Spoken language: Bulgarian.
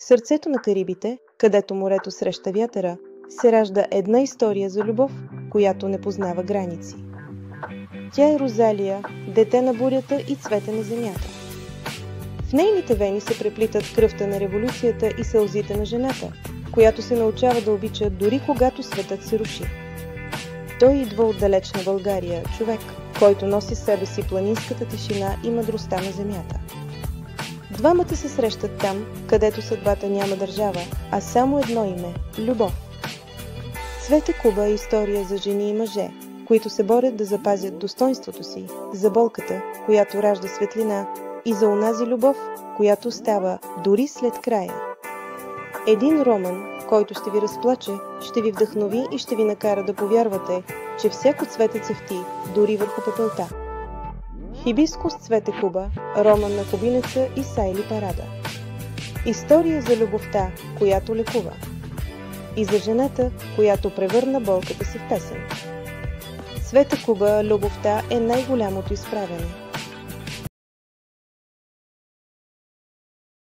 В сърцето на Карибите, където морето среща вятъра, се ражда една история за любов, която не познава граници. Тя е Розалия, дете на бурята и цвете на земята. В нейните вени се преплитат кръвта на революцията и сълзите на жената, която се научава да обича дори когато светът се руши. Той идва от далечна България, човек, който носи в себе си планинската тишина и мъдростта на земята. Двамата се срещат там, където съдбата няма държава, а само едно име – любов. Цвете Куба е история за жени и мъже, които се борят да запазят достойнството си, за болката, която ражда светлина, и за онази любов, която става дори след края. Един роман, който ще ви разплаче, ще ви вдъхнови и ще ви накара да повярвате, че всяко цвете цъфти, дори върху пепелта. Хибискус Цвете Куба, роман на кубинеца Исайли Парада. История за любовта, която лекува. И за жената, която превърна болката си в песен. Цвете Куба, любовта е най-голямото изправяне.